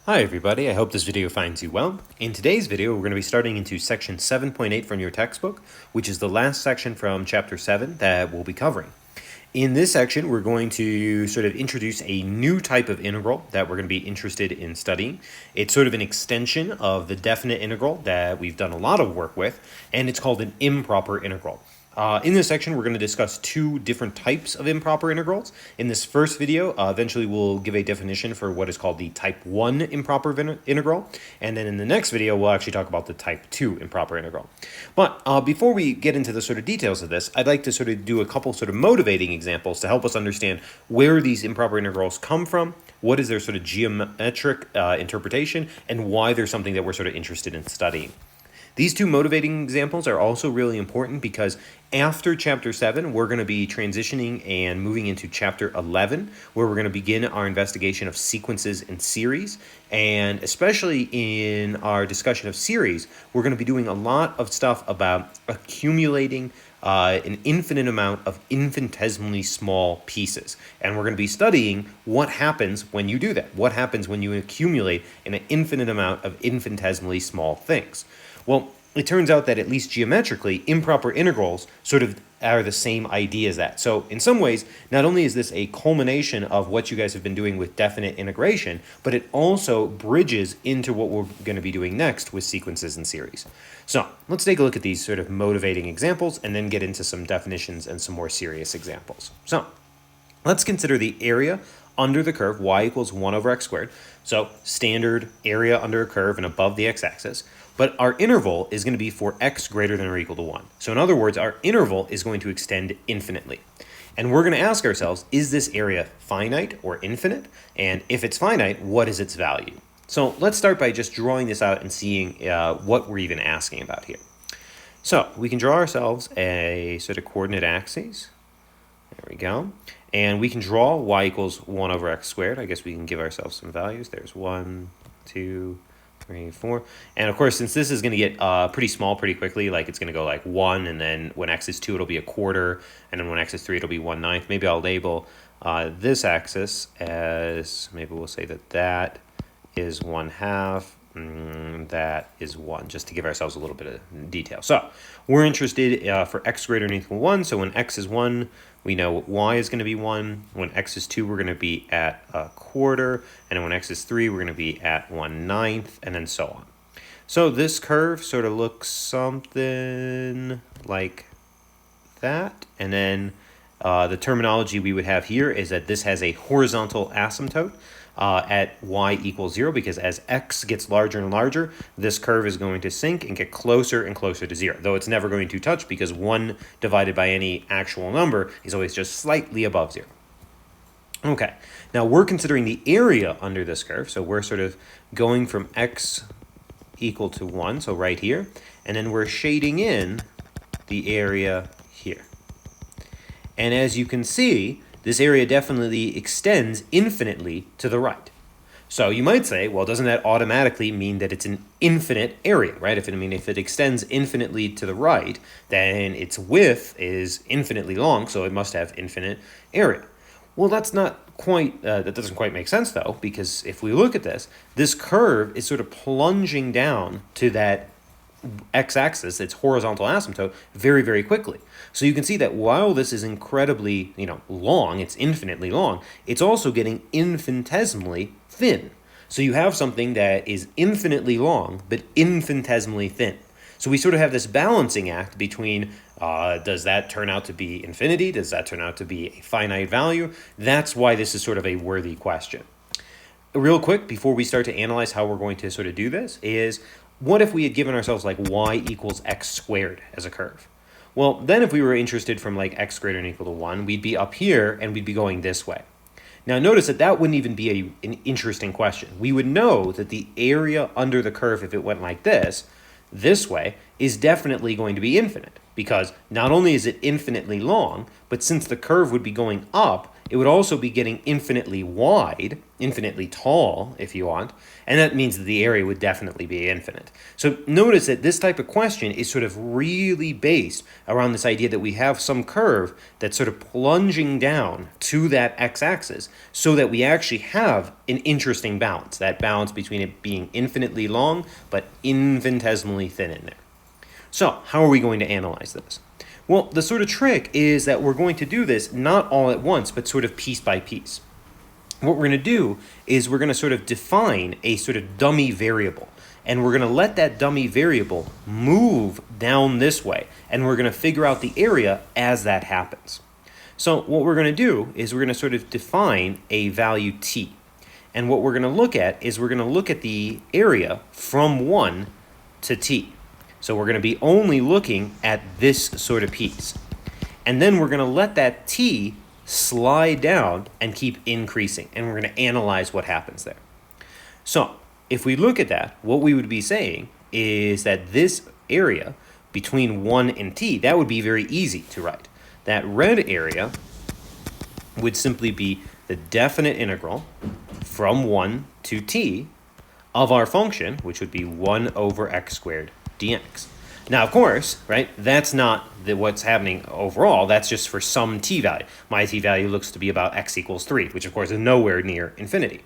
Hi everybody, I hope this video finds you well. In today's video, we're going to be starting into section 7.8 from your textbook, which is the last section from chapter 7 that we'll be covering. In this section, we're going to sort of introduce a new type of integral that we're going to be interested in studying. It's sort of an extension of the definite integral that we've done a lot of work with, and it's called an improper integral. In this section, we're going to discuss two different types of improper integrals. In this first video, eventually we'll give a definition for what is called the type 1 improper integral. And then in the next video, we'll actually talk about the type 2 improper integral. But before we get into the sort of details of this, I'd like to sort of do a couple sort of motivating examples to help us understand where these improper integrals come from, what is their sort of geometric interpretation, and why they're something that we're sort of interested in studying. These two motivating examples are also really important because after Chapter 7, we're going to be transitioning and moving into Chapter 11, where we're going to begin our investigation of sequences and series. And especially in our discussion of series, we're going to be doing a lot of stuff about accumulating an infinite amount of infinitesimally small pieces. And we're going to be studying what happens when you do that. What happens when you accumulate an infinite amount of infinitesimally small things. Well, it turns out that at least geometrically, improper integrals sort of are the same idea as that. So in some ways, not only is this a culmination of what you guys have been doing with definite integration, but it also bridges into what we're going to be doing next with sequences and series. So let's take a look at these sort of motivating examples and then get into some definitions and some more serious examples. So let's consider the area under the curve y equals 1 over x squared. So standard area under a curve and above the x-axis. But our interval is going to be for x greater than or equal to 1. So in other words, our interval is going to extend infinitely. And we're going to ask ourselves, is this area finite or infinite? And if it's finite, what is its value? So let's start by just drawing this out and seeing what we're even asking about here. So we can draw ourselves a sort of coordinate axes. There we go. And we can draw y equals 1 over x squared. I guess we can give ourselves some values. There's 1, 2, 3, 4. And of course, since this is going to get pretty small pretty quickly, like it's going to go like 1, and then when x is 2, it'll be a quarter, and then when x is 3, it'll be 1/9. Maybe I'll label this axis as, maybe we'll say that that is 1/2, that is 1, just to give ourselves a little bit of detail. So we're interested for x greater than or equal to 1. So when x is 1, we know y is going to be 1. When x is 2, we're going to be at a quarter. And then when x is 3, we're going to be at 1/9, and then so on. So this curve sort of looks something like that. And then the terminology we would have here is that this has a horizontal asymptote at y equals 0, because as x gets larger and larger, this curve is going to sink and get closer and closer to 0, though it's never going to touch because 1 divided by any actual number is always just slightly above 0. Okay, now we're considering the area under this curve, so we're sort of going from x equal to 1, so right here, and then we're shading in the area here. And as you can see, this area definitely extends infinitely to the right. So you might say, well, doesn't that automatically mean that it's an infinite area, right? If it extends infinitely to the right, then its width is infinitely long, so it must have infinite area. Well, that's not quite, that doesn't quite make sense though, because if we look at this, this curve is sort of plunging down to that x-axis, its horizontal asymptote, very, very quickly. So you can see that while this is incredibly, long, it's infinitely long, it's also getting infinitesimally thin. So you have something that is infinitely long, but infinitesimally thin. So we sort of have this balancing act between, does that turn out to be infinity? Does that turn out to be a finite value? That's why this is sort of a worthy question. Real quick, before we start to analyze how we're going to sort of do this, is what if we had given ourselves like y equals x squared as a curve? Well, then if we were interested from like x greater than or equal to 1, we'd be up here and we'd be going this way. Now notice that that wouldn't even be an interesting question. We would know that the area under the curve, if it went like this way, is definitely going to be infinite, because not only is it infinitely long, but since the curve would be going up, it would also be getting infinitely wide, infinitely tall, if you want, and that means that the area would definitely be infinite. So notice that this type of question is sort of really based around this idea that we have some curve that's sort of plunging down to that x-axis so that we actually have an interesting balance, that balance between it being infinitely long but infinitesimally thin in there. So how are we going to analyze this? Well, the sort of trick is that we're going to do this not all at once, but sort of piece by piece. What we're going to do is we're going to sort of define a sort of dummy variable, and we're going to let that dummy variable move down this way, and we're going to figure out the area as that happens. So what we're going to do is we're going to sort of define a value t, and what we're going to look at is we're going to look at the area from 1 to t. So we're going to be only looking at this sort of piece. And then we're going to let that t slide down and keep increasing. And we're going to analyze what happens there. So if we look at that, what we would be saying is that this area between 1 and t, that would be very easy to write. That red area would simply be the definite integral from 1 to t of our function, which would be 1 over x squared dx. Now, of course, right, that's not what's happening overall. That's just for some t value. My t value looks to be about x equals 3, which of course is nowhere near infinity.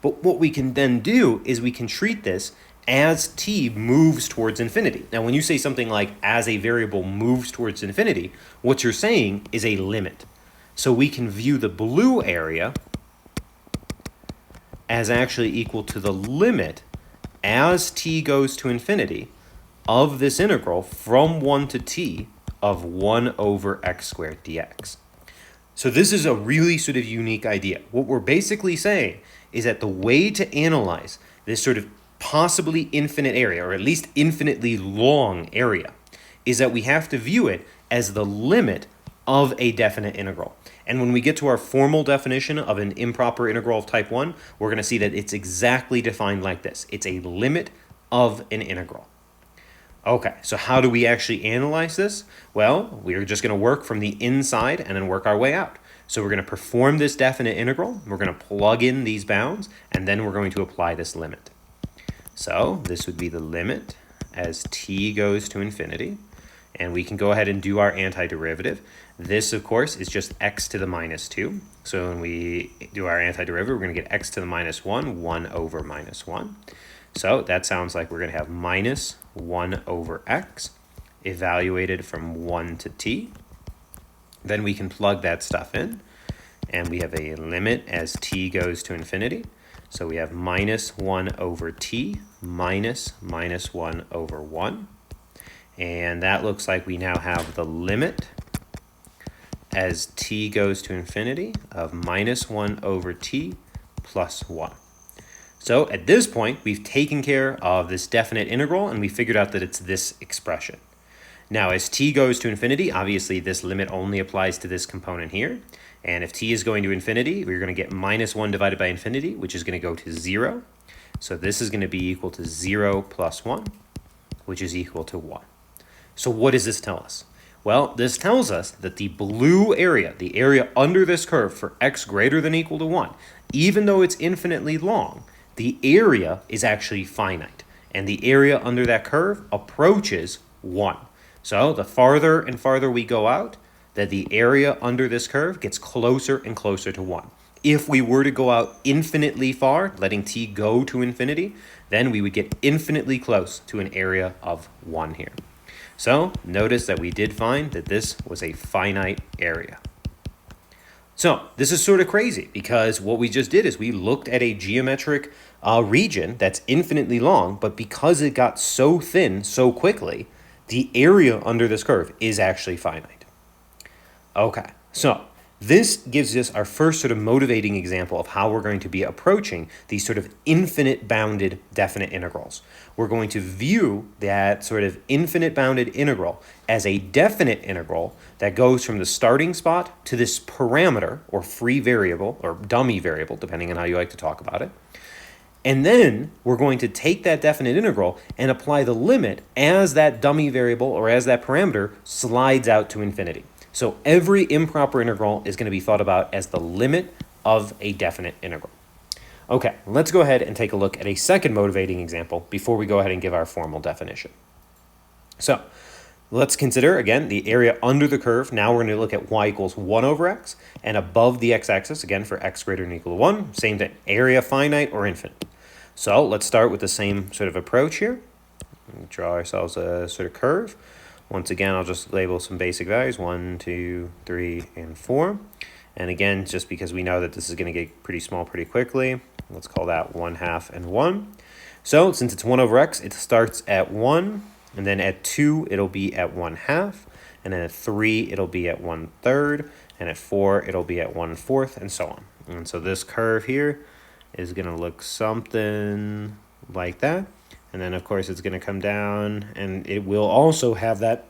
But what we can then do is we can treat this as t moves towards infinity. Now, when you say something like as a variable moves towards infinity, what you're saying is a limit. So we can view the blue area as actually equal to the limit as t goes to infinity of this integral from 1 to t of 1 over x squared dx. So this is a really sort of unique idea. What we're basically saying is that the way to analyze this sort of possibly infinite area, or at least infinitely long area, is that we have to view it as the limit of a definite integral. And when we get to our formal definition of an improper integral of type 1, we're going to see that it's exactly defined like this. It's a limit of an integral. Okay, so how do we actually analyze this? Well, we're just going to work from the inside and then work our way out. So we're going to perform this definite integral, we're going to plug in these bounds, and then we're going to apply this limit. So this would be the limit as t goes to infinity, and we can go ahead and do our antiderivative. This, of course, is just x to the minus 2. So when we do our antiderivative, we're going to get x to the minus 1, 1 over minus 1. So that sounds like we're going to have minus 1 over x evaluated from 1 to t. Then we can plug that stuff in, and we have a limit as t goes to infinity. So we have minus 1 over t minus 1 over 1. And that looks like we now have the limit as t goes to infinity of minus 1 over t plus 1. So at this point, we've taken care of this definite integral, and we figured out that it's this expression. Now, as t goes to infinity, obviously this limit only applies to this component here. And if t is going to infinity, we're going to get minus 1 divided by infinity, which is going to go to 0. So this is going to be equal to 0 plus 1, which is equal to 1. So what does this tell us? Well, this tells us that the blue area, the area under this curve for x greater than or equal to 1, even though it's infinitely long, the area is actually finite. And the area under that curve approaches 1. So the farther and farther we go out, that the area under this curve gets closer and closer to 1. If we were to go out infinitely far, letting t go to infinity, then we would get infinitely close to an area of 1 here. So notice that we did find that this was a finite area. So this is sort of crazy because what we just did is we looked at a geometric region that's infinitely long, but because it got so thin so quickly, the area under this curve is actually finite. Okay, so this gives us our first sort of motivating example of how we're going to be approaching these sort of infinite bounded definite integrals. We're going to view that sort of infinite bounded integral as a definite integral that goes from the starting spot to this parameter or free variable or dummy variable, depending on how you like to talk about it. And then we're going to take that definite integral and apply the limit as that dummy variable or as that parameter slides out to infinity. So every improper integral is going to be thought about as the limit of a definite integral. Okay, let's go ahead and take a look at a second motivating example before we go ahead and give our formal definition. So let's consider, again, the area under the curve. Now we're going to look at y equals 1 over x, and above the x-axis, again, for x greater than or equal to 1, same thing, area finite or infinite. So let's start with the same sort of approach here. Draw ourselves a sort of curve. Once again, I'll just label some basic values, 1, 2, 3, and 4. And again, just because we know that this is going to get pretty small pretty quickly, let's call that 1/2 and 1. So since it's 1 over x, it starts at 1, and then at 2, it'll be at 1/2, and then at 3, it'll be at 1/3, and at 4, it'll be at 1/4, and so on. And so this curve here is going to look something like that. And then, of course, it's going to come down, and it will also have that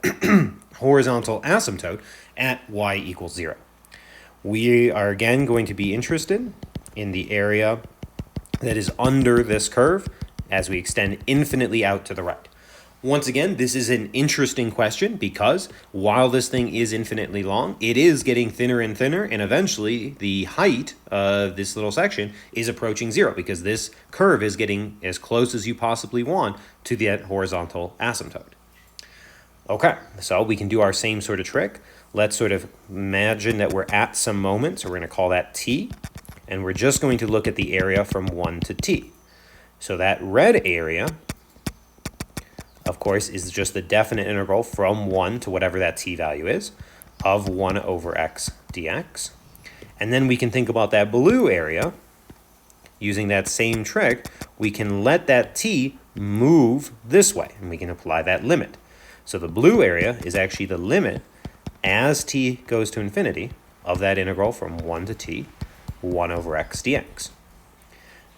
horizontal asymptote at y equals 0. We are, again, going to be interested in the area that is under this curve as we extend infinitely out to the right. Once again, this is an interesting question because while this thing is infinitely long, it is getting thinner and thinner, and eventually the height of this little section is approaching 0 because this curve is getting as close as you possibly want to the horizontal asymptote. Okay, so we can do our same sort of trick. Let's sort of imagine that we're at some moment, so we're going to call that t, and we're just going to look at the area from 1 to t. So that red area, of course, is just the definite integral from 1 to whatever that t value is of 1 over x dx. And then we can think about that blue area. Using that same trick, we can let that t move this way, and we can apply that limit. So the blue area is actually the limit as t goes to infinity of that integral from 1 to t, 1 over x dx.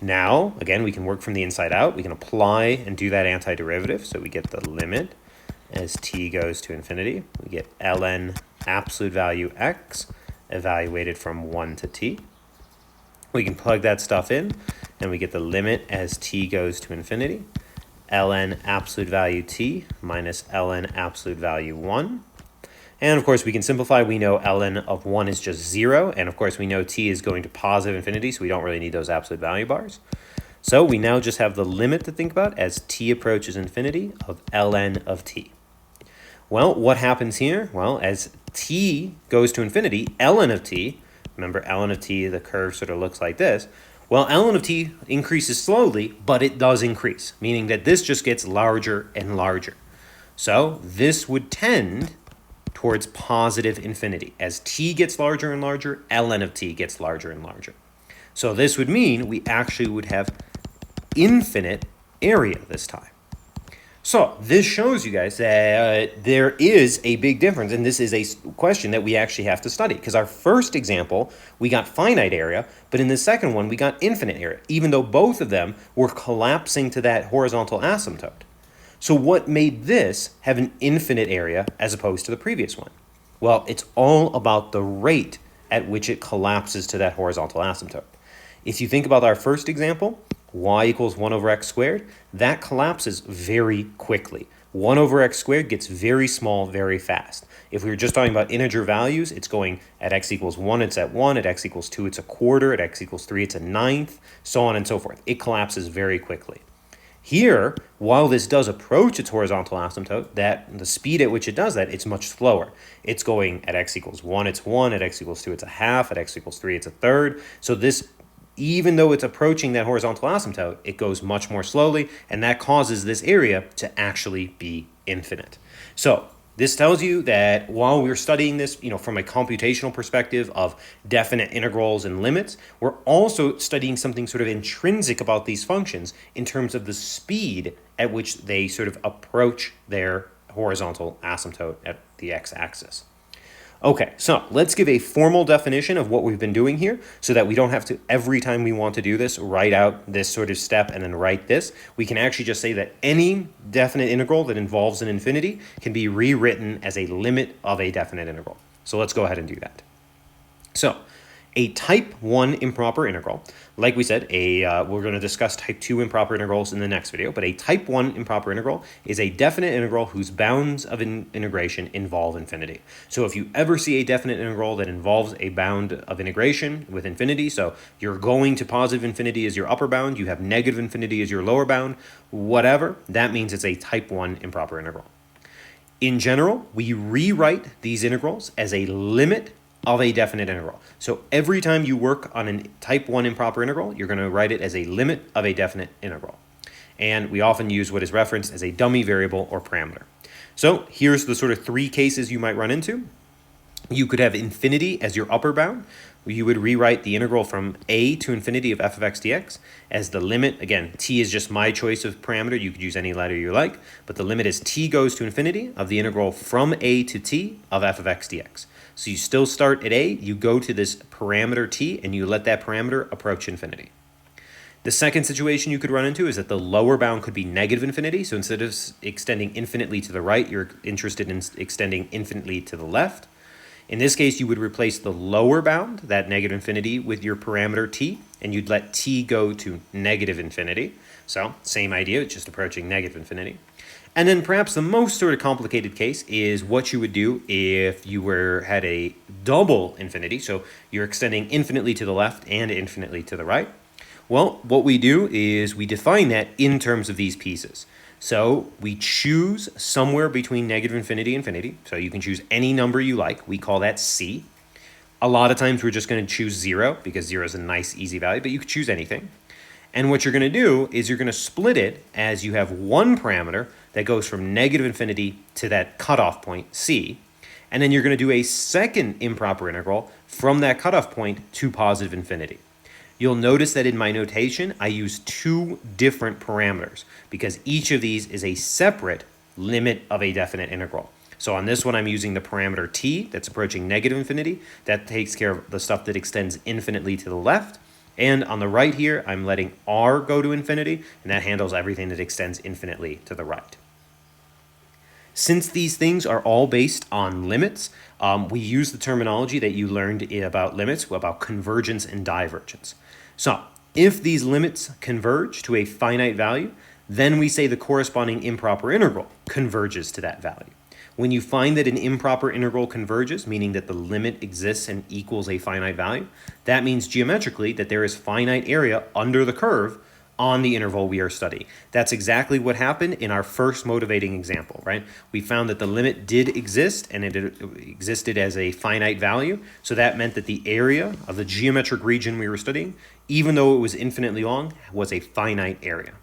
Now, again, we can work from the inside out. We can apply and do that antiderivative. So we get the limit as t goes to infinity. We get ln absolute value x evaluated from 1 to t. We can plug that stuff in, and we get the limit as t goes to infinity. Ln absolute value t minus ln absolute value 1. And of course, we can simplify. We know ln of 1 is just 0. And of course, we know t is going to positive infinity, so we don't really need those absolute value bars. So we now just have the limit to think about as t approaches infinity of ln of t. Well, what happens here? Well, as t goes to infinity, ln of t, remember ln of t, the curve sort of looks like this. Well, ln of t increases slowly, but it does increase, meaning that this just gets larger and larger. So this would tend towards positive infinity. As t gets larger and larger, ln of t gets larger and larger. So this would mean we actually would have infinite area this time. So this shows you guys that there is a big difference, and this is a question that we actually have to study, because our first example, we got finite area, but in the second one, we got infinite area, even though both of them were collapsing to that horizontal asymptote. So what made this have an infinite area as opposed to the previous one? Well, it's all about the rate at which it collapses to that horizontal asymptote. If you think about our first example, y equals 1 over x squared, that collapses very quickly. 1 over x squared gets very small very fast. If we were just talking about integer values, it's going at x equals 1, it's at 1, at x equals 2, it's a quarter, at x equals 3, it's a ninth, so on and so forth. It collapses very quickly. Here, while this does approach its horizontal asymptote, the speed at which it does that, it's much slower. It's going at x equals 1, it's 1, at x equals 2, it's a half, at x equals 3, it's a third. So this, even though it's approaching that horizontal asymptote, it goes much more slowly, and that causes this area to actually be infinite. So this tells you that while we're studying this, from a computational perspective of definite integrals and limits, we're also studying something sort of intrinsic about these functions in terms of the speed at which they sort of approach their horizontal asymptote at the x-axis. Okay, so let's give a formal definition of what we've been doing here so that we don't have to, every time we want to do this, write out this sort of step and then write this. We can actually just say that any definite integral that involves an infinity can be rewritten as a limit of a definite integral. So let's go ahead and do that. So A type 1 improper integral, like we said, we're going to discuss type 2 improper integrals in the next video, but a type 1 improper integral is a definite integral whose bounds of integration involve infinity. So if you ever see a definite integral that involves a bound of integration with infinity, so you're going to positive infinity as your upper bound, you have negative infinity as your lower bound, whatever, that means it's a type 1 improper integral. In general, we rewrite these integrals as a limit of a definite integral. So every time you work on a type 1 improper integral, you're going to write it as a limit of a definite integral. And we often use what is referenced as a dummy variable or parameter. So here's the sort of three cases you might run into. You could have infinity as your upper bound. You would rewrite the integral from a to infinity of f of x dx as the limit. Again, t is just my choice of parameter. You could use any letter you like, but the limit is t goes to infinity of the integral from a to t of f of x dx. So you still start at a, you go to this parameter t, and you let that parameter approach infinity. The second situation you could run into is that the lower bound could be negative infinity. So instead of extending infinitely to the right, you're interested in extending infinitely to the left. In this case, you would replace the lower bound, that negative infinity, with your parameter t, and you'd let t go to negative infinity. So same idea, it's just approaching negative infinity. And then perhaps the most sort of complicated case is what you would do if you had a double infinity. So you're extending infinitely to the left and infinitely to the right. Well, what we do is we define that in terms of these pieces. So we choose somewhere between negative infinity and infinity. So you can choose any number you like. We call that c. A lot of times we're just going to choose 0 because 0 is a nice, easy value, but you could choose anything. And what you're going to do is you're going to split it as you have one parameter that goes from negative infinity to that cutoff point, c. And then you're going to do a second improper integral from that cutoff point to positive infinity. You'll notice that in my notation, I use two different parameters because each of these is a separate limit of a definite integral. So on this one, I'm using the parameter t that's approaching negative infinity. That takes care of the stuff that extends infinitely to the left. And on the right here, I'm letting r go to infinity, and that handles everything that extends infinitely to the right. Since these things are all based on limits, we use the terminology that you learned about limits, about convergence and divergence. So if these limits converge to a finite value, then we say the corresponding improper integral converges to that value. When you find that an improper integral converges, meaning that the limit exists and equals a finite value, that means geometrically that there is finite area under the curve on the interval we are studying. That's exactly what happened in our first motivating example, right? We found that the limit did exist and it existed as a finite value. So that meant that the area of the geometric region we were studying, even though it was infinitely long, was a finite area.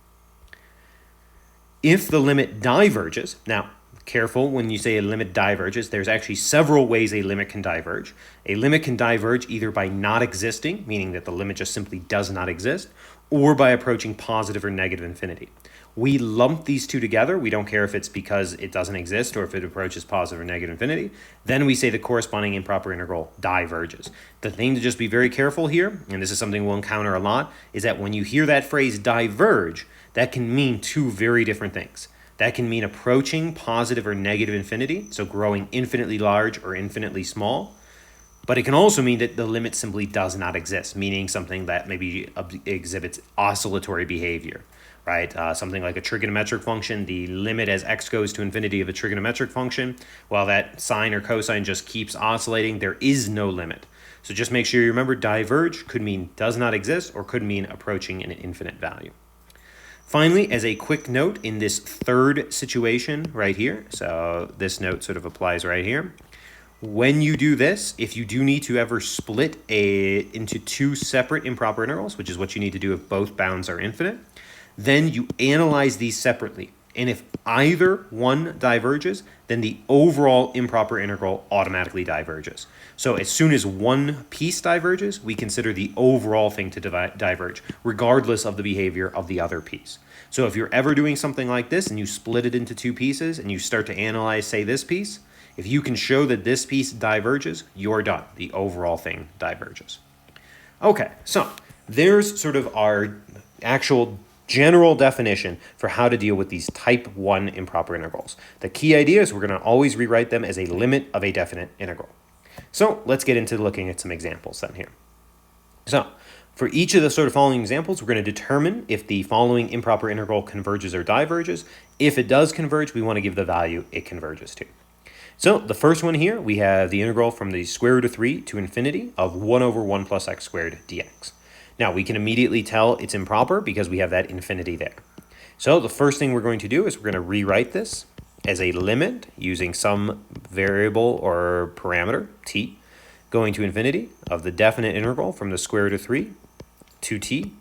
If the limit diverges, now careful when you say a limit diverges, there's actually several ways a limit can diverge. A limit can diverge either by not existing, meaning that the limit just simply does not exist, or by approaching positive or negative infinity. We lump these two together. We don't care if it's because it doesn't exist or if it approaches positive or negative infinity. Then we say the corresponding improper integral diverges. The thing to just be very careful here, and this is something we'll encounter a lot, is that when you hear that phrase diverge, that can mean two very different things. That can mean approaching positive or negative infinity, so growing infinitely large or infinitely small. But it can also mean that the limit simply does not exist, meaning something that maybe exhibits oscillatory behavior, right? Something like a trigonometric function, the limit as x goes to infinity of a trigonometric function, while that sine or cosine just keeps oscillating, there is no limit. So just make sure you remember diverge could mean does not exist or could mean approaching an infinite value. Finally, as a quick note in this third situation right here, so this note sort of applies right here. When you do this, if you do need to ever split into two separate improper integrals, which is what you need to do if both bounds are infinite, then you analyze these separately. And if either one diverges, then the overall improper integral automatically diverges. So as soon as one piece diverges, we consider the overall thing to diverge, regardless of the behavior of the other piece. So if you're ever doing something like this and you split it into two pieces and you start to analyze, say, this piece, if you can show that this piece diverges, you're done. The overall thing diverges. Okay, so there's sort of our actual general definition for how to deal with these type 1 improper integrals. The key idea is we're going to always rewrite them as a limit of a definite integral. So let's get into looking at some examples then here. So for each of the sort of following examples, we're going to determine if the following improper integral converges or diverges. If it does converge, we want to give the value it converges to. So the first one here, we have the integral from the square root of 3 to infinity of 1 over 1 plus x squared dx. Now we can immediately tell it's improper because we have that infinity there. So the first thing we're going to do is we're going to rewrite this as a limit using some variable or parameter, t, going to infinity of the definite integral from the square root of 3 to t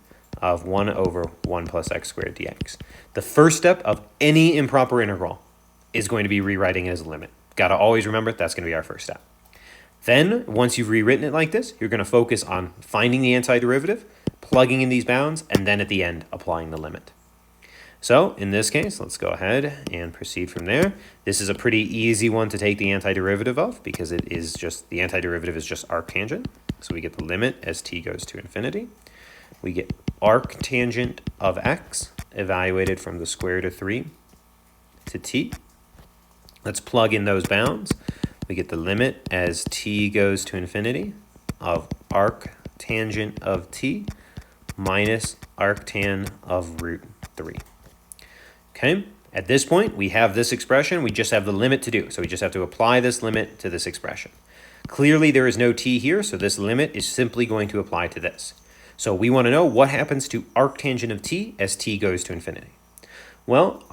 of 1 over 1 plus x squared dx. The first step of any improper integral is going to be rewriting it as a limit. Got to always remember that's going to be our first step. Then, once you've rewritten it like this, you're going to focus on finding the antiderivative, plugging in these bounds, and then at the end, applying the limit. So, in this case, let's go ahead and proceed from there. This is a pretty easy one to take the antiderivative of because it is just, the antiderivative is just arctangent. So we get the limit as t goes to infinity. We get arctangent of x evaluated from the square root of 3 to t. Let's plug in those bounds. We get the limit as t goes to infinity of arctangent of t minus arctan of root 3. Okay, at this point, we have this expression. We just have the limit to do. So we just have to apply this limit to this expression. Clearly, there is no t here, so this limit is simply going to apply to this. So we want to know what happens to arctangent of t as t goes to infinity. Well,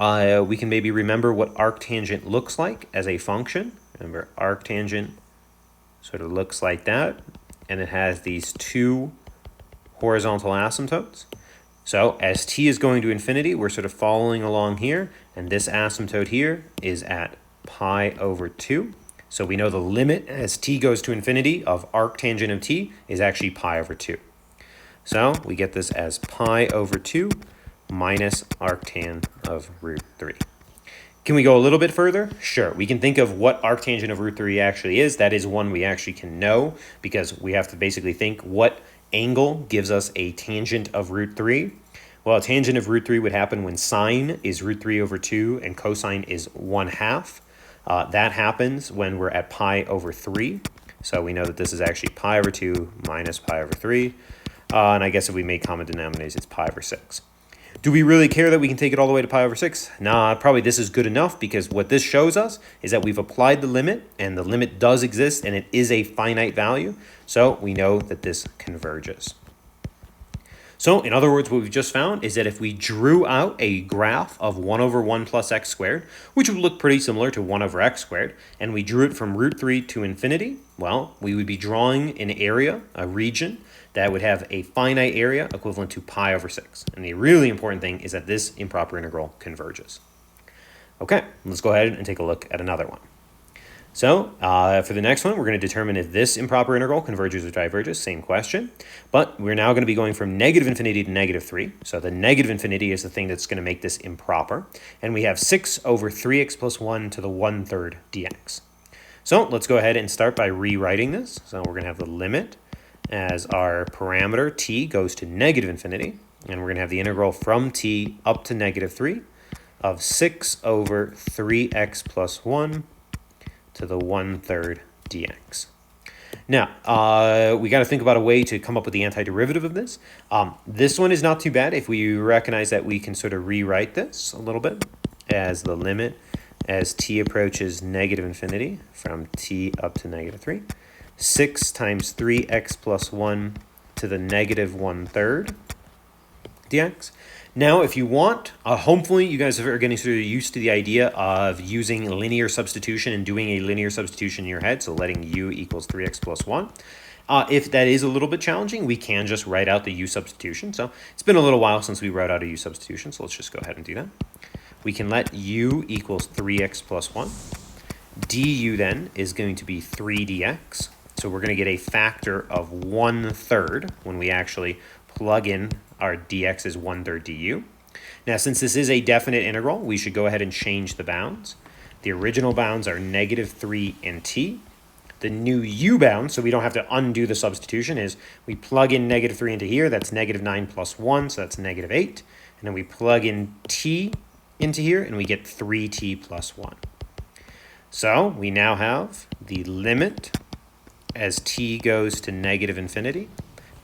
we can maybe remember what arctangent looks like as a function. Remember, arctangent sort of looks like that, and it has these two horizontal asymptotes. So as t is going to infinity, we're sort of following along here, and this asymptote here is at pi over 2. So we know the limit as t goes to infinity of arctangent of t is actually pi over 2. So we get this as pi over 2 minus arctan of root 3. Can we go a little bit further? Sure. We can think of what arctangent of root 3 actually is. That is one we actually can know because we have to basically think what angle gives us a tangent of root 3. Well, a tangent of root 3 would happen when sine is root 3 over 2 and cosine is 1/2. That happens when we're at pi over 3. So we know that this is actually pi over 2 minus pi over 3. And I guess if we make common denominators, it's pi over 6. Do we really care that we can take it all the way to pi over 6? Nah, probably this is good enough because what this shows us is that we've applied the limit and the limit does exist and it is a finite value. So we know that this converges. So in other words, what we've just found is that if we drew out a graph of 1 over 1 plus x squared, which would look pretty similar to 1 over x squared, and we drew it from root 3 to infinity, well, we would be drawing an area, a region, that would have a finite area equivalent to pi over 6. And the really important thing is that this improper integral converges. Okay, let's go ahead and take a look at another one. So for the next one, we're going to determine if this improper integral converges or diverges, same question. But we're now going to be going from negative infinity to negative 3. So the negative infinity is the thing that's going to make this improper. And we have 6 over 3x plus 1 to the 1/3 dx. So let's go ahead and start by rewriting this. So we're going to have the limit as our parameter t goes to negative infinity. And we're going to have the integral from t up to negative 3 of 6 over 3x plus 1 to the 1/3 dx. Now, we got to think about a way to come up with the antiderivative of this. This one is not too bad if we recognize that we can sort of rewrite this a little bit as the limit as t approaches negative infinity from t up to negative 3. 6 times 3x plus 1 to the negative 1/3 dx. Now, if you want, hopefully you guys are getting sort of used to the idea of using linear substitution and doing a linear substitution in your head, so letting u equals 3x plus 1. If that is a little bit challenging, we can just write out the u substitution. So it's been a little while since we wrote out a u substitution, so let's just go ahead and do that. We can let u equals 3x plus 1. Du then is going to be 3 dx. So we're going to get a factor of 1/3 when we actually plug in our dx is 1/3 du. Now, since this is a definite integral, we should go ahead and change the bounds. The original bounds are negative 3 and t. The new u bound, so we don't have to undo the substitution, is we plug in negative 3 into here. That's negative 9 plus 1, so that's negative 8. And then we plug in t into here, and we get 3t plus 1. So we now have the limit as t goes to negative infinity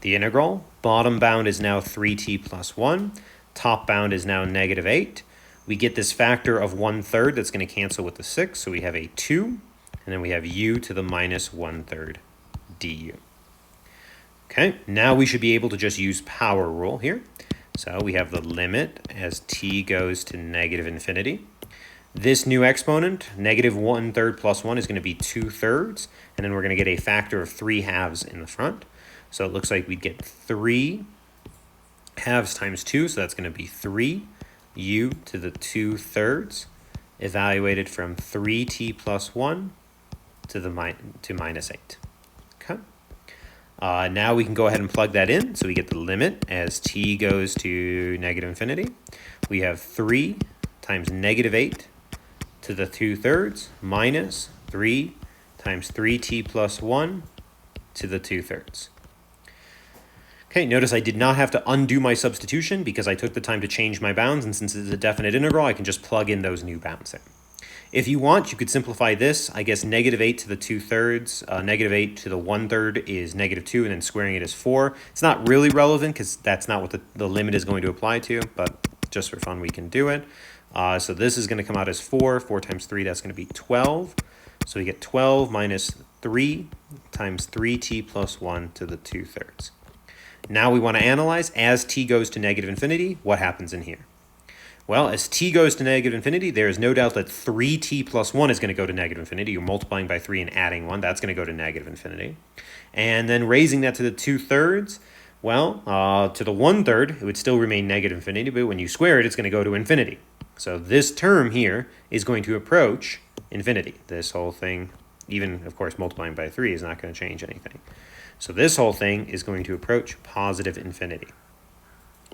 the integral. Bottom bound is now 3t plus 1. Top bound is now negative 8. We get this factor of 1/3 that's going to cancel with the 6, so we have a 2, and then we have u to the minus 1/3 du. Okay, now we should be able to just use power rule here. So we have the limit as t goes to negative infinity. This new exponent, negative 1/3 plus 1, is going to be 2/3, and then we're going to get a factor of 3/2 in the front. So it looks like we'd get 3 halves times 2, so that's going to be 3 u to the 2/3, evaluated from 3t plus 1 to minus 8. Okay. Now we can go ahead and plug that in. So we get the limit as t goes to negative infinity. We have 3 times negative 8 to the 2/3 minus 3 times 3t plus 1 to the 2/3. Okay, notice I did not have to undo my substitution because I took the time to change my bounds, and since it's a definite integral, I can just plug in those new bounds there. If you want, you could simplify this. I guess negative 8 to the 2/3, negative 8 to the 1/3 is negative 2, and then squaring it is 4. It's not really relevant because that's not what the limit is going to apply to, but just for fun, we can do it. So this is going to come out as 4. 4 times 3, that's going to be 12. So we get 12 minus 3 times 3t plus 1 to the 2/3. Now we want to analyze, as t goes to negative infinity, what happens in here? Well, as t goes to negative infinity, there is no doubt that 3t plus 1 is going to go to negative infinity. You're multiplying by 3 and adding 1. That's going to go to negative infinity. And then raising that to the 2/3, well, to the 1/3, it would still remain negative infinity, but when you square it, it's going to go to infinity. So this term here is going to approach infinity. This whole thing, even, of course, multiplying by 3 is not going to change anything. So this whole thing is going to approach positive infinity.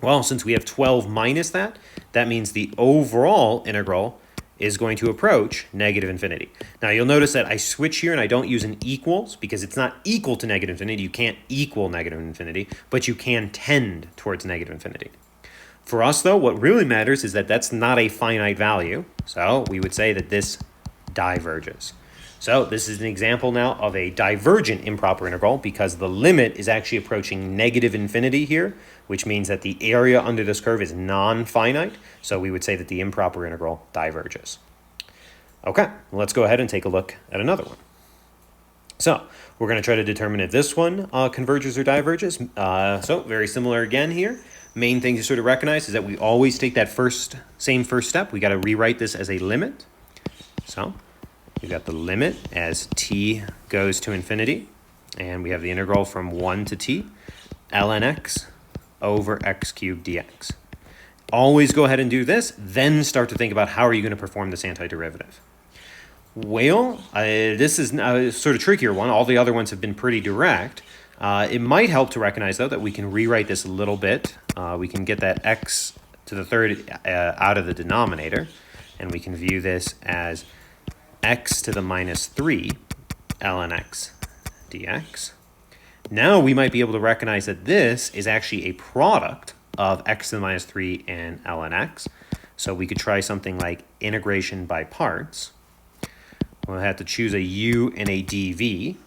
Well, since we have 12 minus that, that means the overall integral is going to approach negative infinity. Now you'll notice that I switch here and I don't use an equals because it's not equal to negative infinity. You can't equal negative infinity, but you can tend towards negative infinity. For us though, what really matters is that that's not a finite value. So we would say that this diverges. So this is an example now of a divergent improper integral because the limit is actually approaching negative infinity here, which means that the area under this curve is non-finite. So we would say that the improper integral diverges. Okay, let's go ahead and take a look at another one. So we're going to try to determine if this one converges or diverges. So very similar again here. Main thing to sort of recognize is that we always take that same first step. We got to rewrite this as a limit. So we've got the limit as t goes to infinity, and we have the integral from 1 to t, ln x over x cubed dx. Always go ahead and do this, then start to think about how are you going to perform this antiderivative. Well, this is a sort of trickier one. All the other ones have been pretty direct. It might help to recognize, though, that we can rewrite this a little bit. We can get that x to the third out of the denominator, and we can view this as x to the minus 3 ln x dx. Now we might be able to recognize that this is actually a product of x to the minus 3 and ln x. So we could try something like integration by parts. We'll have to choose a u and a dv.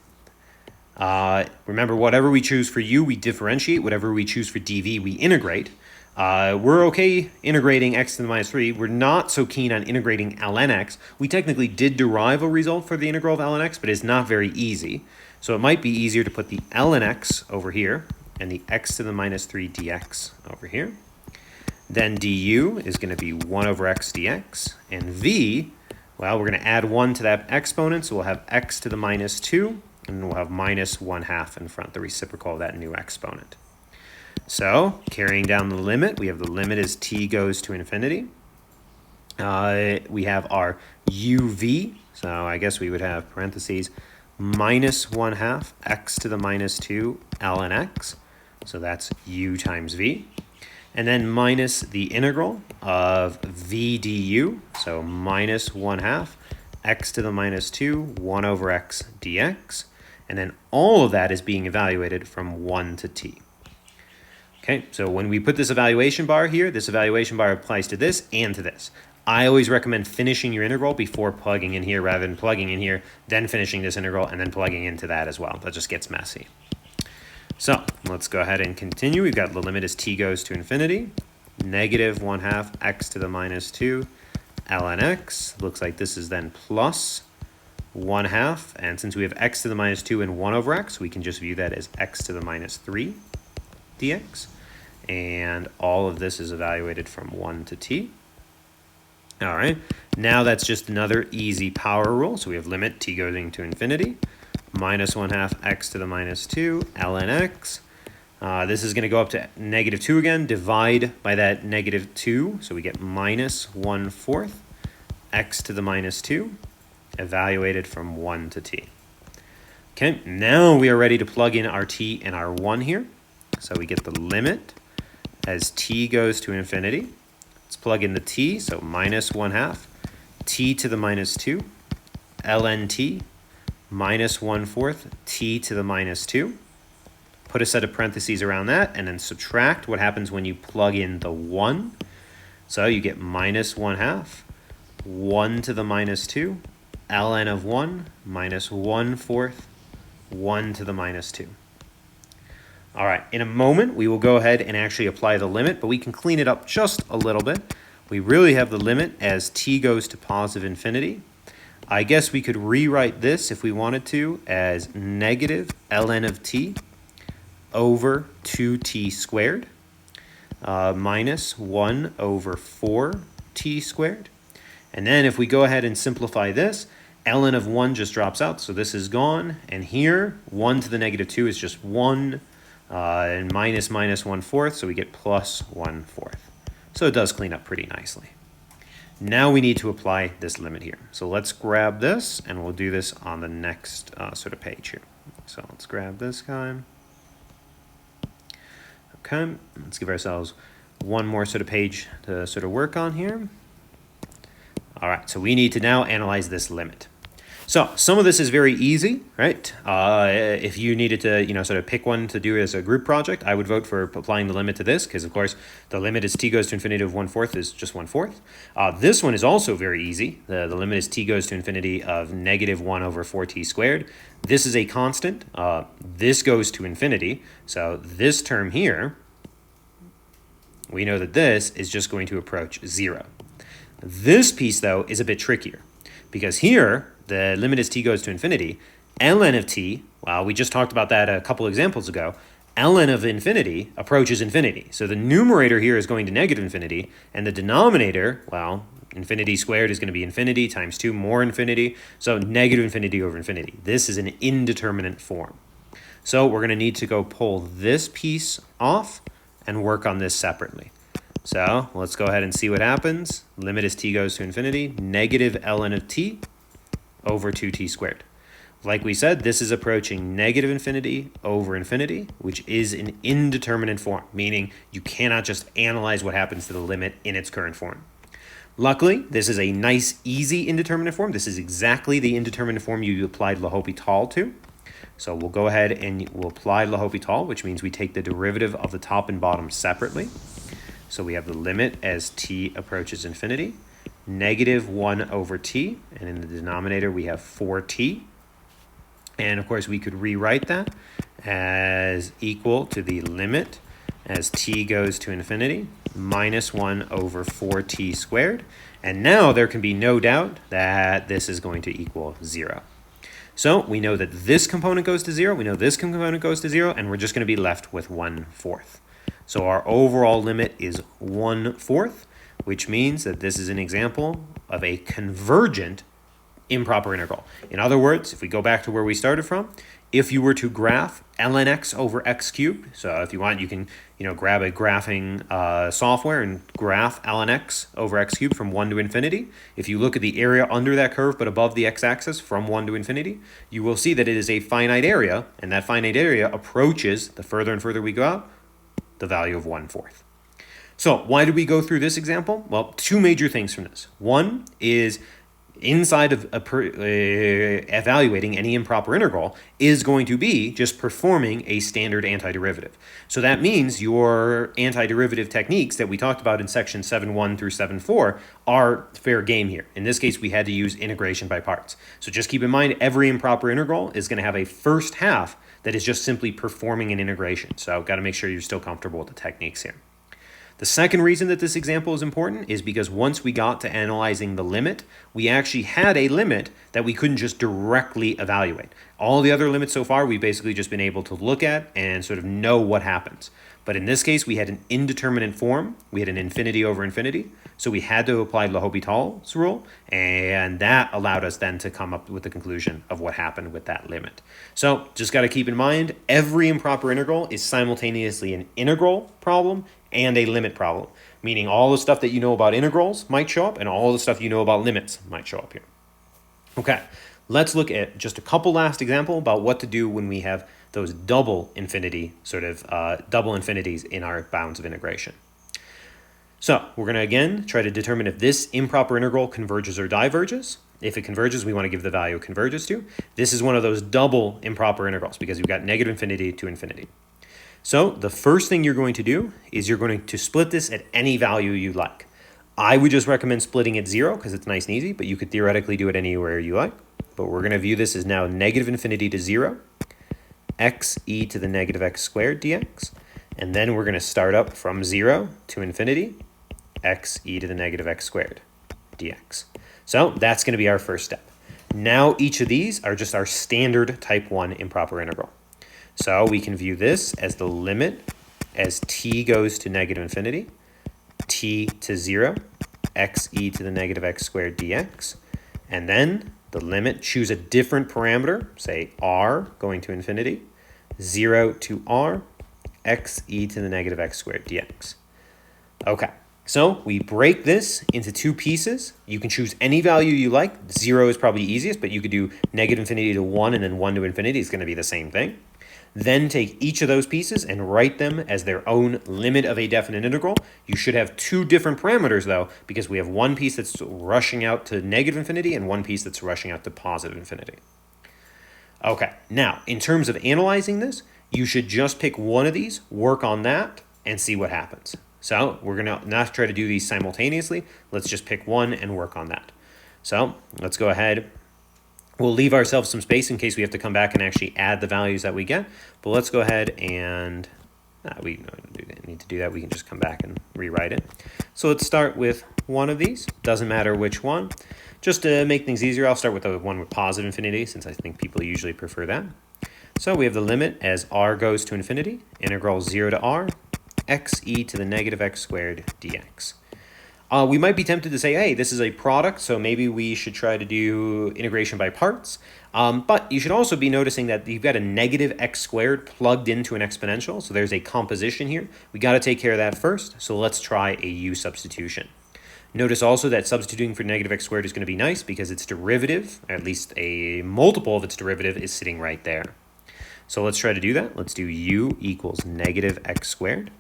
Remember, whatever we choose for u, we differentiate. Whatever we choose for dv, we integrate. We're okay integrating x to the minus 3. We're not so keen on integrating ln x. We technically did derive a result for the integral of ln x, but it's not very easy. So it might be easier to put the ln x over here and the x to the minus 3 dx over here. Then du is going to be 1 over x dx. And v, well, we're going to add 1 to that exponent, so we'll have x to the minus 2, and we'll have minus 1/2 in front, the reciprocal of that new exponent. So, carrying down the limit, we have the limit as t goes to infinity. We have our uv, so I guess we would have parentheses minus 1/2 x to the minus 2 ln x. So that's u times v. And then minus the integral of v du, so minus 1/2 x to the minus 2, 1 over x dx. And then all of that is being evaluated from 1 to t. Okay, so when we put this evaluation bar here, this evaluation bar applies to this and to this. I always recommend finishing your integral before plugging in here rather than plugging in here, then finishing this integral, and then plugging into that as well. That just gets messy. So let's go ahead and continue. We've got the limit as t goes to infinity, negative 1/2 x to the minus 2 ln x. Looks like this is then plus 1/2. And since we have x to the minus 2 and 1 over x, we can just view that as x to the minus 3 dx. And all of this is evaluated from 1 to t. All right, now that's just another easy power rule. So we have limit t going to infinity, minus 1/2 x to the minus 2 ln x. This is going to go up to negative 2 again, divide by that negative 2, so we get minus 1/4 x to the minus 2, evaluated from 1 to t. Okay, now we are ready to plug in our t and our 1 here. So we get the limit as t goes to infinity. Let's plug in the t, so minus 1/2 t to the minus 2 ln t minus 1/4 t to the minus 2. Put a set of parentheses around that and then subtract what happens when you plug in the 1. So you get minus 1/2 1 to the minus 2 ln of 1 minus 1/4 1 to the minus 2. All right, in a moment, we will go ahead and actually apply the limit, but we can clean it up just a little bit. We really have the limit as t goes to positive infinity. I guess we could rewrite this if we wanted to as negative ln of t over 2t squared minus 1 over 4t squared. And then if we go ahead and simplify this, ln of 1 just drops out, so this is gone. And here, 1 to the negative 2 is just 1, and minus 1/4, so we get plus 1/4. So it does clean up pretty nicely. Now we need to apply this limit here. So let's grab this, and we'll do this on the next sort of page here. So let's grab this guy. Okay, let's give ourselves one more sort of page to sort of work on here. All right, so we need to now analyze this limit. So some of this is very easy, right? If you needed to, sort of pick one to do as a group project, I would vote for applying the limit to this because, of course, the limit as t goes to infinity of 1/4 is just 1/4. This one is also very easy. The limit as t goes to infinity of negative 1 over 4t squared. This is a constant. This goes to infinity. So this term here, we know that this is just going to approach 0. This piece, though, is a bit trickier because here, the limit as t goes to infinity, ln of t, well, we just talked about that a couple examples ago, ln of infinity approaches infinity. So the numerator here is going to negative infinity, and the denominator, well, infinity squared is going to be infinity times 2 more infinity, so negative infinity over infinity. This is an indeterminate form. So we're going to need to go pull this piece off and work on this separately. So let's go ahead and see what happens. Limit as t goes to infinity, negative ln of t over 2t squared. Like we said, this is approaching negative infinity over infinity, which is an indeterminate form, meaning you cannot just analyze what happens to the limit in its current form. Luckily, this is a nice, easy indeterminate form. This is exactly the indeterminate form you applied L'Hopital to. So we'll go ahead and we'll apply L'Hopital, which means we take the derivative of the top and bottom separately. So we have the limit as t approaches infinity, negative 1 over t, and in the denominator we have 4t. And of course we could rewrite that as equal to the limit as t goes to infinity, minus 1 over 4t squared. And now there can be no doubt that this is going to equal 0. So we know that this component goes to 0, we know this component goes to 0, and we're just going to be left with 1/4. So our overall limit is 1/4, which means that this is an example of a convergent improper integral. In other words, if we go back to where we started from, if you were to graph ln x over x cubed, so if you want, you can grab a graphing software and graph ln x over x cubed from 1 to infinity. If you look at the area under that curve but above the x-axis from 1 to infinity, you will see that it is a finite area, and that finite area approaches, the further and further we go out, the value of 1/4. So why did we go through this example? Well, two major things from this. One is inside of evaluating any improper integral is going to be just performing a standard antiderivative. So that means your antiderivative techniques that we talked about in section 7.1 through 7.4 are fair game here. In this case, we had to use integration by parts. So just keep in mind, every improper integral is going to have a first half that is just simply performing an integration. So I've got to make sure you're still comfortable with the techniques here. The second reason that this example is important is because once we got to analyzing the limit, we actually had a limit that we couldn't just directly evaluate. All the other limits so far, we've basically just been able to look at and sort of know what happens. But in this case, we had an indeterminate form. We had an infinity over infinity. So we had to apply L'Hopital's rule, and that allowed us then to come up with the conclusion of what happened with that limit. So just got to keep in mind, every improper integral is simultaneously an integral problem and a limit problem, meaning all the stuff that you know about integrals might show up and all the stuff you know about limits might show up here. Okay, let's look at just a couple last examples about what to do when we have those double infinities in our bounds of integration. So we're going to again try to determine if this improper integral converges or diverges. If it converges, we want to give the value it converges to. This is one of those double improper integrals because we've got negative infinity to infinity. So the first thing you're going to do is you're going to split this at any value you like. I would just recommend splitting at 0 because it's nice and easy, but you could theoretically do it anywhere you like. But we're going to view this as now negative infinity to 0, x e to the negative x squared dx. And then we're going to start up from 0 to infinity, x e to the negative x squared dx. So that's going to be our first step. Now each of these are just our standard type 1 improper integral. So we can view this as the limit as t goes to negative infinity, t to 0, x e to the negative x squared dx. And then the limit, choose a different parameter, say r going to infinity, 0 to r, x e to the negative x squared dx. Okay, so we break this into two pieces. You can choose any value you like. 0 is probably easiest, but you could do negative infinity to 1 and then 1 to infinity is going to be the same thing. Then take each of those pieces and write them as their own limit of a definite integral. You should have two different parameters though, because we have one piece that's rushing out to negative infinity and one piece that's rushing out to positive infinity. Okay, now in terms of analyzing this, you should just pick one of these, work on that, and see what happens. So we're gonna not try to do these simultaneously. Let's just pick one and work on that. So let's go ahead. We'll leave ourselves some space in case we have to come back and actually add the values that we get. But let's go ahead and we don't need to do that. We can just come back and rewrite it. So let's start with one of these. Doesn't matter which one. Just to make things easier, I'll start with the one with positive infinity since I think people usually prefer that. So we have the limit as r goes to infinity, integral 0 to r, x e to the negative x squared dx. We might be tempted to say, hey, this is a product, so maybe we should try to do integration by parts. But you should also be noticing that you've got a negative x squared plugged into an exponential, so there's a composition here. We got to take care of that first, so let's try a u substitution. Notice also that substituting for negative x squared is going to be nice because its derivative, at least a multiple of its derivative, is sitting right there. So let's try to do that. Let's do u equals negative x squared.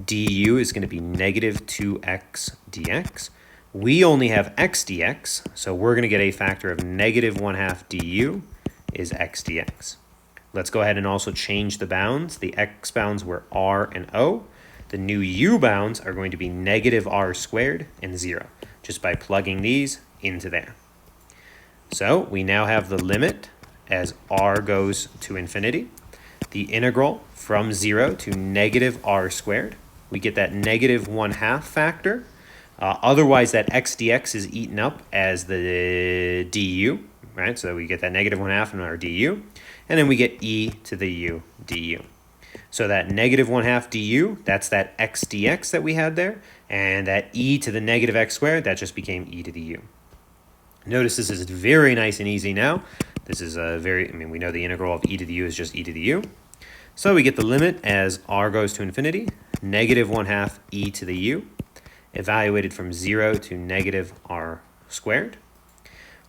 Du is going to be negative 2x dx. We only have x dx, so we're going to get a factor of negative 1/2 du is x dx. Let's go ahead and also change the bounds. The x bounds were r and o. The new u bounds are going to be negative r squared and 0, just by plugging these into there. So we now have the limit as r goes to infinity, the integral from 0 to negative r squared. We get that negative 1/2 factor. Otherwise, that x dx is eaten up as the du, right? So we get that negative 1/2 in our du. And then we get e to the u du. So that negative 1/2 du, that's that x dx that we had there. And that e to the negative x squared, that just became e to the u. Notice this is very nice and easy now. This is we know the integral of e to the u is just e to the u. So we get the limit as r goes to infinity, negative 1/2 e to the u, evaluated from 0 to negative r squared,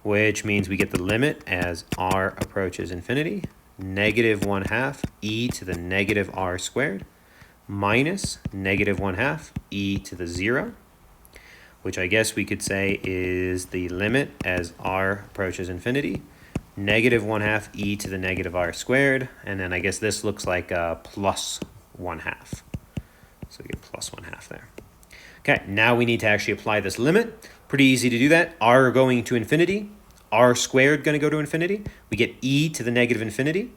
which means we get the limit as r approaches infinity, negative 1/2 e to the negative r squared, minus negative 1/2 e to the 0, which I guess we could say is the limit as r approaches infinity, negative 1/2 e to the negative r squared, and then I guess this looks like plus 1/2. So we get plus 1/2 there. Okay, now we need to actually apply this limit. Pretty easy to do that. R going to infinity, r squared going to go to infinity. We get e to the negative infinity,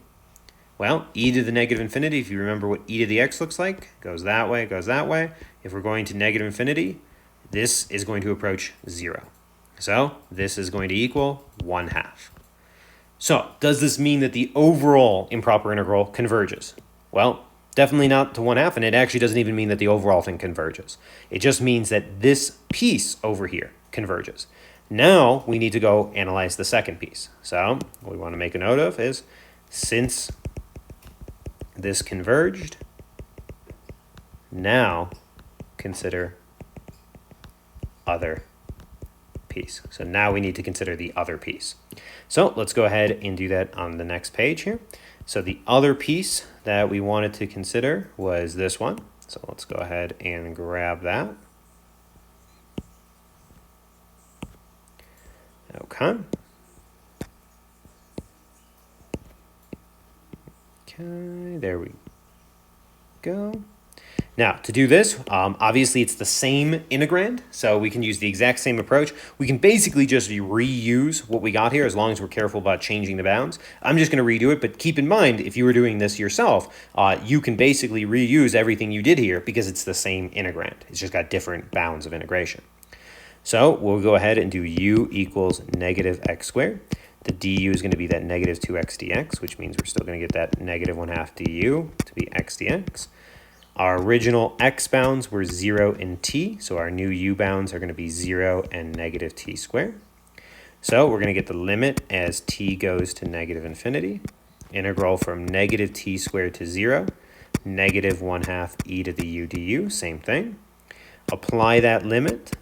Well, e to the negative infinity, if you remember what e to the x looks like, goes that way, goes that way. If we're going to negative infinity, this is going to approach 0. So this is going to equal 1/2. So does this mean that the overall improper integral converges? Well, definitely not to 1/2, and it actually doesn't even mean that the overall thing converges. It just means that this piece over here converges. Now we need to go analyze the second piece. So what we want to make a note of is, since this converged, now consider other piece. So now we need to consider the other piece. So let's go ahead and do that on the next page here. So the other piece that we wanted to consider was this one. So let's go ahead and grab that. Okay. Okay, there we go. Now, to do this, obviously it's the same integrand, so we can use the exact same approach. We can basically just reuse what we got here as long as we're careful about changing the bounds. I'm just going to redo it, but keep in mind, if you were doing this yourself, you can basically reuse everything you did here because it's the same integrand. It's just got different bounds of integration. So we'll go ahead and do u equals negative x squared. The du is going to be that negative 2x dx, which means we're still going to get that negative 1/2 du to be x dx. Our original x bounds were 0 and t, so our new u bounds are going to be 0 and negative t squared. So we're going to get the limit as t goes to negative infinity. Integral from negative t squared to 0, negative 1/2 e to the u du, same thing. Apply that limit,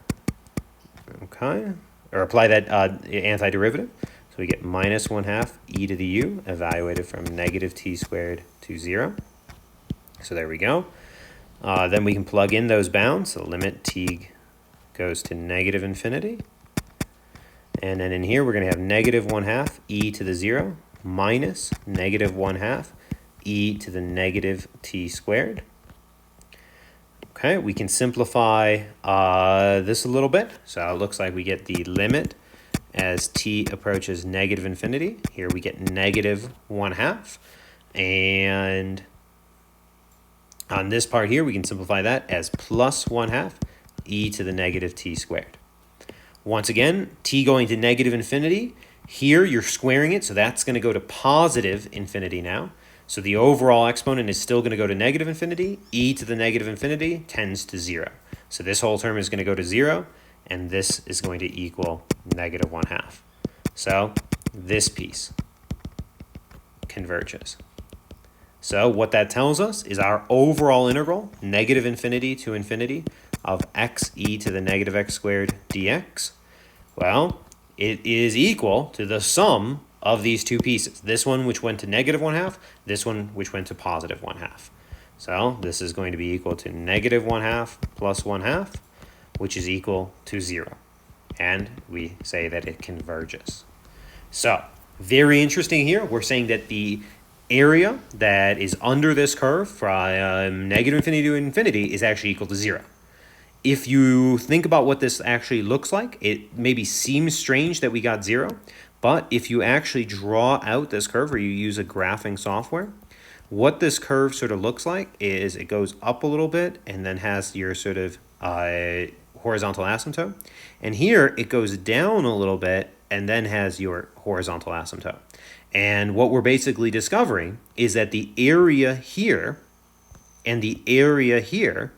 okay, or apply that antiderivative. So we get minus 1/2 e to the u, evaluated from negative t squared to 0. So there we go. Then we can plug in those bounds. So limit t goes to negative infinity. And then in here, we're going to have negative 1/2 e to the 0 minus negative 1/2 e to the negative t squared. Okay, we can simplify this a little bit. So it looks like we get the limit as t approaches negative infinity. Here we get negative 1/2. And on this part here, we can simplify that as plus 1/2 e to the negative t squared. Once again, t going to negative infinity. Here you're squaring it, so that's going to go to positive infinity now. So the overall exponent is still going to go to negative infinity. E to the negative infinity tends to 0. So this whole term is going to go to 0, and this is going to equal negative 1/2. So this piece converges. So what that tells us is our overall integral, negative infinity to infinity, of x e to the negative x squared dx, well, it is equal to the sum of these two pieces. This one which went to negative 1/2, this one which went to positive 1/2. So this is going to be equal to negative 1/2 plus 1/2, which is equal to 0. And we say that it converges. So very interesting here. We're saying that the area that is under this curve from negative infinity to infinity is actually equal to 0. If you think about what this actually looks like, it maybe seems strange that we got 0, but if you actually draw out this curve or you use a graphing software, what this curve sort of looks like is it goes up a little bit and then has your sort of horizontal asymptote. And here it goes down a little bit and then has your horizontal asymptote. And what we're basically discovering is that the area here and the area here,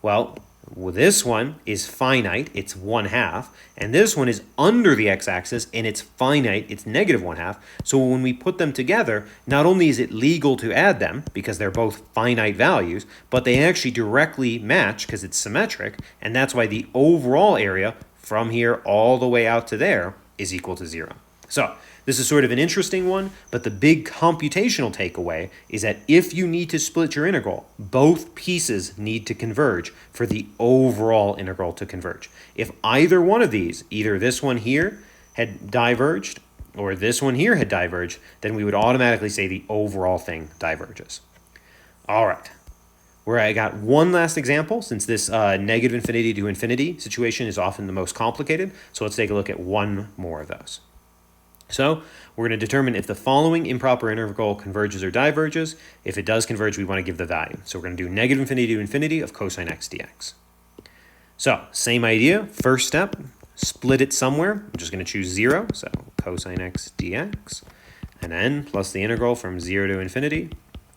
well, this one is finite, it's 1/2, and this one is under the x-axis and it's finite, it's negative 1/2. So when we put them together, not only is it legal to add them because they're both finite values, but they actually directly match because it's symmetric, and that's why the overall area from here all the way out to there is equal to 0. So this is sort of an interesting one, but the big computational takeaway is that if you need to split your integral, both pieces need to converge for the overall integral to converge. If either one of these, either this one here had diverged or this one here had diverged, then we would automatically say the overall thing diverges. All right. Where I got one last example, since this negative infinity to infinity situation is often the most complicated. So let's take a look at one more of those. So we're going to determine if the following improper integral converges or diverges. If it does converge, we want to give the value. So we're going to do negative infinity to infinity of cosine x dx. So same idea. First step, split it somewhere. I'm just going to choose 0. So cosine x dx. And then plus the integral from 0 to infinity,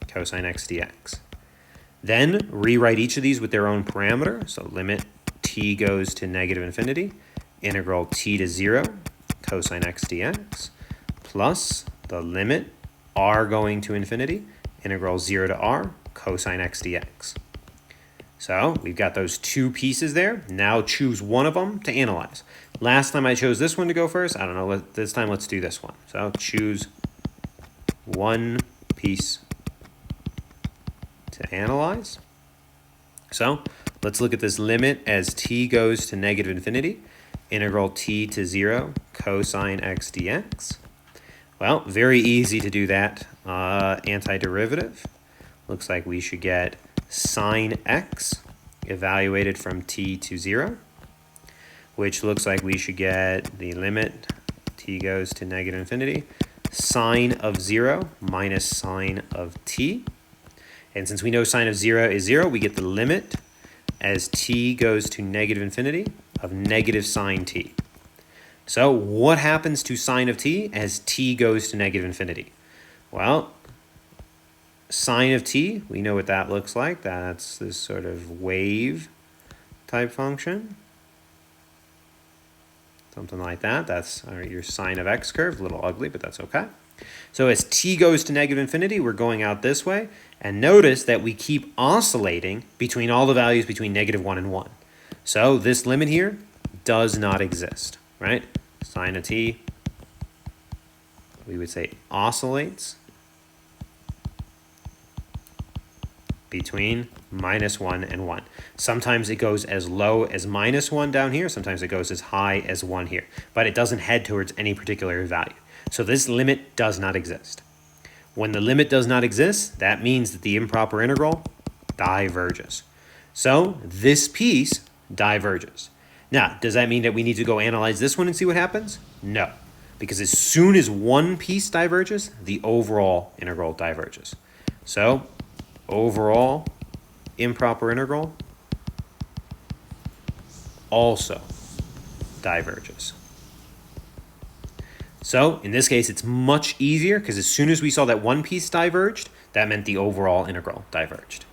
cosine x dx. Then rewrite each of these with their own parameter. So limit t goes to negative infinity, integral t to 0, cosine x dx, plus the limit r going to infinity, integral 0 to r, cosine x dx. So we've got those two pieces there. Now choose one of them to analyze. Last time I chose this one to go first. I don't know, this time let's do this one. So choose one piece to analyze. So let's look at this limit as t goes to negative infinity, integral t to 0, cosine x dx. Well, very easy to do that. Antiderivative. Looks like we should get sine x evaluated from t to 0, which looks like we should get the limit t goes to negative infinity, sine of 0 minus sine of t. And since we know sine of 0 is 0, we get the limit as t goes to negative infinity of negative sine t. So what happens to sine of t as t goes to negative infinity? Well, sine of t, we know what that looks like. That's this sort of wave type function. Something like that. That's your sine of x curve. A little ugly, but that's okay. So as t goes to negative infinity, we're going out this way. And notice that we keep oscillating between all the values between negative 1 and 1. So this limit here does not exist, right? Sine of t, we would say oscillates between minus 1 and 1. Sometimes it goes as low as minus 1 down here. Sometimes it goes as high as 1 here. But it doesn't head towards any particular value. So this limit does not exist. When the limit does not exist, that means that the improper integral diverges. So this piece diverges. Now, does that mean that we need to go analyze this one and see what happens? No, because as soon as one piece diverges, the overall integral diverges. So overall improper integral also diverges. So in this case, it's much easier because as soon as we saw that one piece diverged, that meant the overall integral diverged.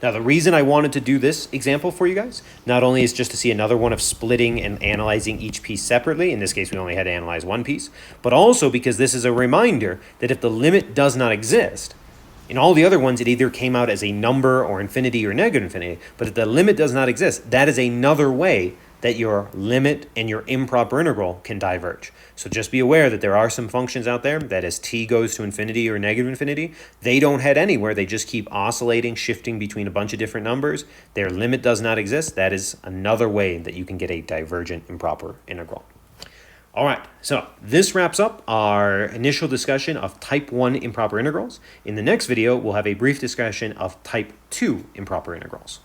Now, the reason I wanted to do this example for you guys, not only is just to see another one of splitting and analyzing each piece separately, in this case, we only had to analyze one piece, but also because this is a reminder that if the limit does not exist, in all the other ones, it either came out as a number or infinity or negative infinity, but if the limit does not exist, that is another way that your limit and your improper integral can diverge. So just be aware that there are some functions out there that as t goes to infinity or negative infinity, they don't head anywhere. They just keep oscillating, shifting between a bunch of different numbers. Their limit does not exist. That is another way that you can get a divergent improper integral. All right, so this wraps up our initial discussion of type 1 improper integrals. In the next video, we'll have a brief discussion of type 2 improper integrals.